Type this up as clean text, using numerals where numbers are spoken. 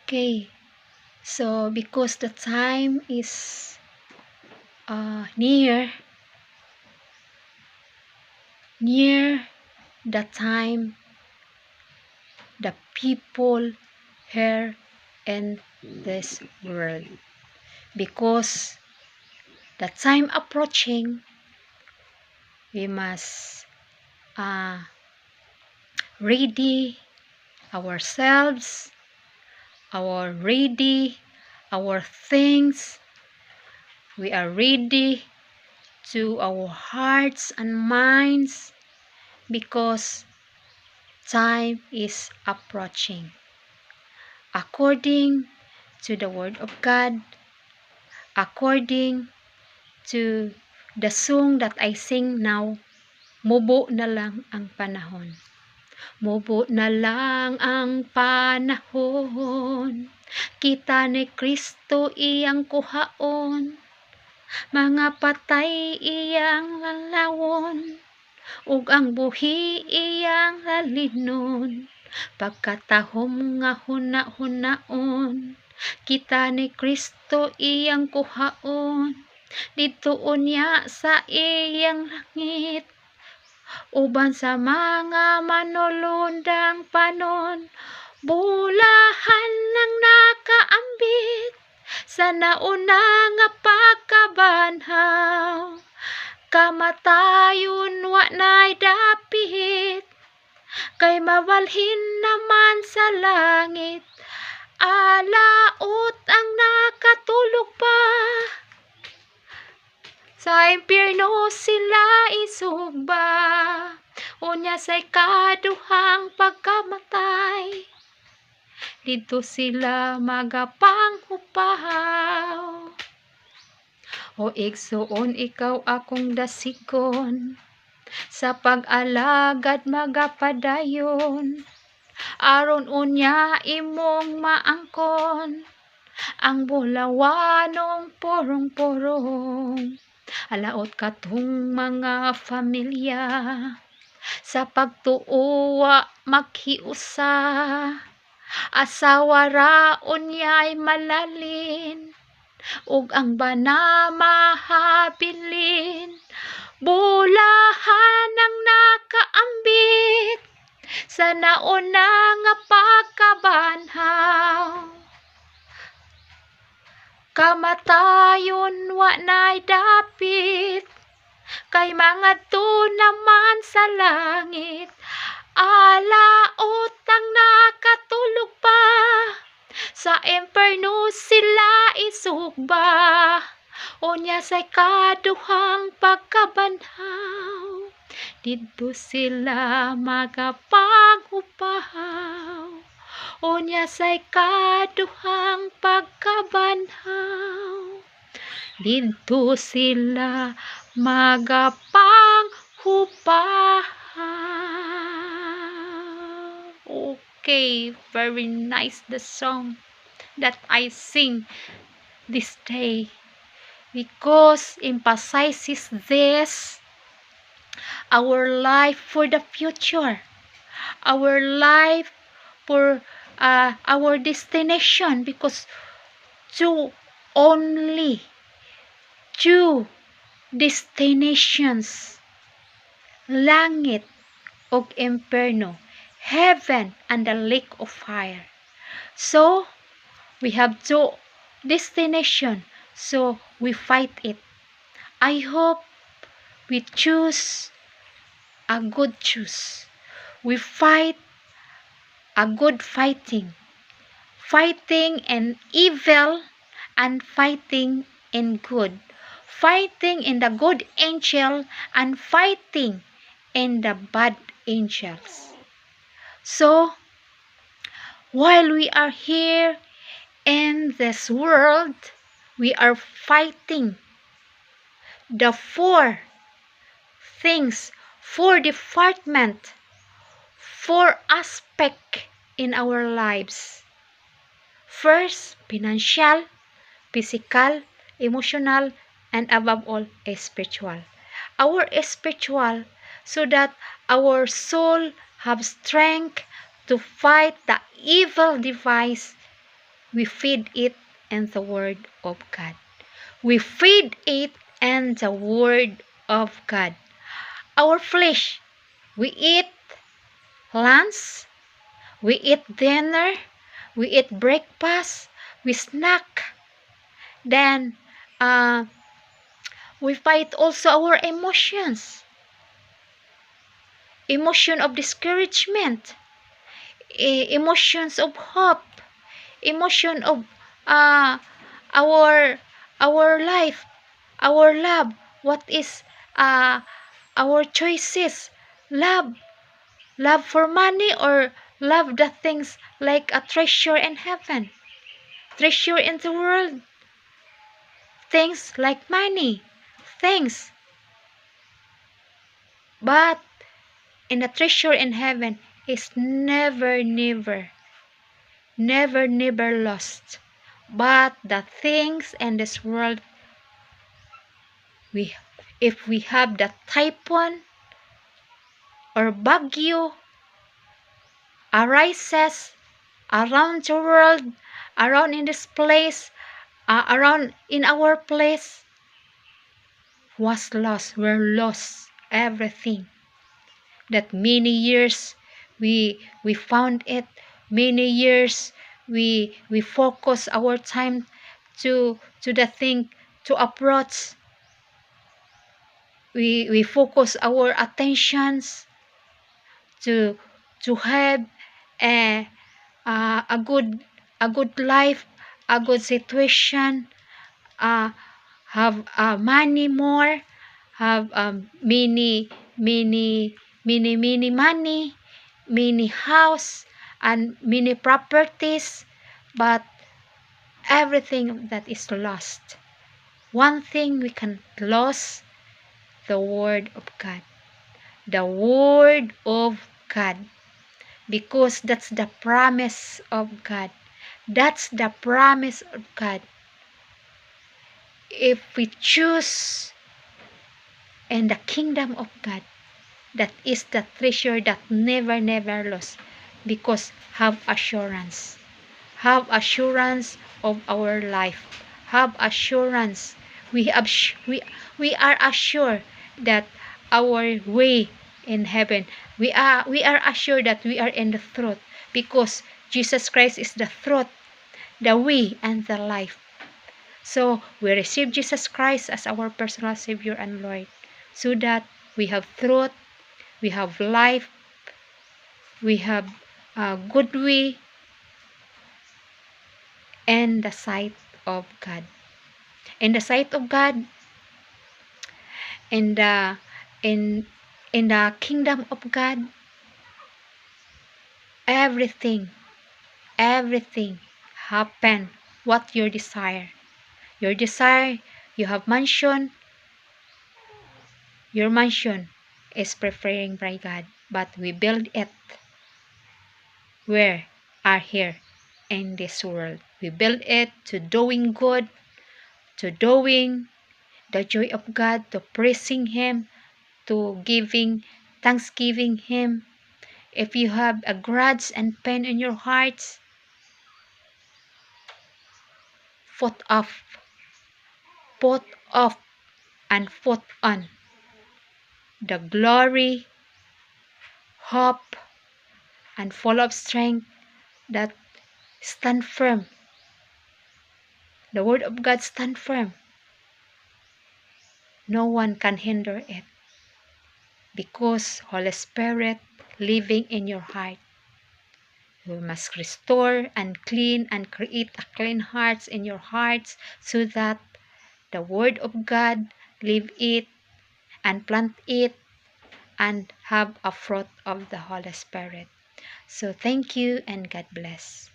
Okay, so because the time is near the time the people here in this world, because the time approaching, we must ready ourselves, our things. We are ready to our hearts and minds, because time is approaching. According to the Word of God, according to the song that I sing now, mubo na lang ang panahon. Mubo na lang ang panahon, kita ni Kristo iyang kuhaon, mga patay iyang lalawon, ug ang buhi iyang lalinon. Pagkatahom nga huna-hunaon, kita ni Kristo iyang kuhaon, ditoon niya sa iyang langit, uban sa mga manulundang panon. Bulahan ng nakaambit sa nauna nga pagkabanhaw, kamatayon wa na'y dapit, kay mawalhin naman sa langit. Alaot ang nakatulog pa, sa impyerno sila isugba, unya say kaduhang pagkamatay, dito sila magapanghupaw. O igsuon ikaw akong dasigon, sa pag-alagad magapadayon, aron unya imong maangkon ang bulawanong purong-purong. Alaot katong mga pamilya, sa pagtuuwa maghiusa, asawa ra unya'y malalin, ug ang bana mahabilin. Bulahan ang nakaambit sa nauna nga pagkabanhaw, kamatayon wa na'y dapit, kay mangadto naman sa langit. Alaot ang nakatulog pa, sa impyerno sila isugba, unya say kaduhang pagkabanhaw, didto sila magapanghupaw. Unya say kaduhang pagkabanhaw, didto sila magapanghupaw. Okay, very nice the song that I sing this day, because emphasizes this, our life for the future, our life for our destination, because only two destinations, langit ug impyerno, heaven and the lake of fire. So we have two destination, so we fight it. I hope we choose a good choose. We fight a good fighting in evil and fighting in good, fighting in the good angel and fighting in the bad angels. So while we are here in this world, we are fighting the four things, four department, four aspect in our lives. First, financial, physical, emotional, and above all, spiritual. Our spiritual, so that our soul have strength to fight the evil device We feed it in the Word of God. We feed it in the Word of God. Our flesh, we eat lunch, we eat dinner, we eat breakfast, we snack. Then we fight also our emotions. Emotion of discouragement, emotions of hope, emotion of uh, our life, our love. What is our choices? Love for money, or love the things like a treasure in heaven, treasure in the world, things like money, things. But in the treasure in heaven is never lost. But the things in this world, we if we have the typhoon or bagyo arises around the world, around in this place, around in our place, was lost. We're lost everything. That many years we found it. Many years we focus our time to the thing to approach. We focus our attentions to have a a good life, a good situation, uh, have money more, have many money, many house, and many properties, but everything that is lost. One thing we can lose: the Word of God. The Word of God. Because that's the promise of God. That's the promise of God. If we choose in the kingdom of God, that is the treasure that never lost. Because have assurance. Have assurance of our life. Have assurance. We are assured that our way in heaven. We are assured that we are in the truth, because Jesus Christ is the truth, the way, and the life. So we receive Jesus Christ as our personal Savior and Lord, so that we have truth, we have life, we have a good way in the sight of God. In the sight of God, in the in the kingdom of God, everything happen what your desire. Your desire, you have mansion, your mansion is preferring by God, but we build it where are here in this world. We build it to doing good, to doing the joy of God, to praising Him, to giving thanksgiving Him. If you have a grudge and pain in your hearts, put off, put off, and put on the glory, hope, and full of strength that stand firm. The Word of God stand firm. No one can hinder it, because Holy Spirit living in your heart. You must restore and clean and create a clean hearts in your hearts, so that the Word of God live it and plant it and have a fruit of the Holy Spirit. So thank you and God bless.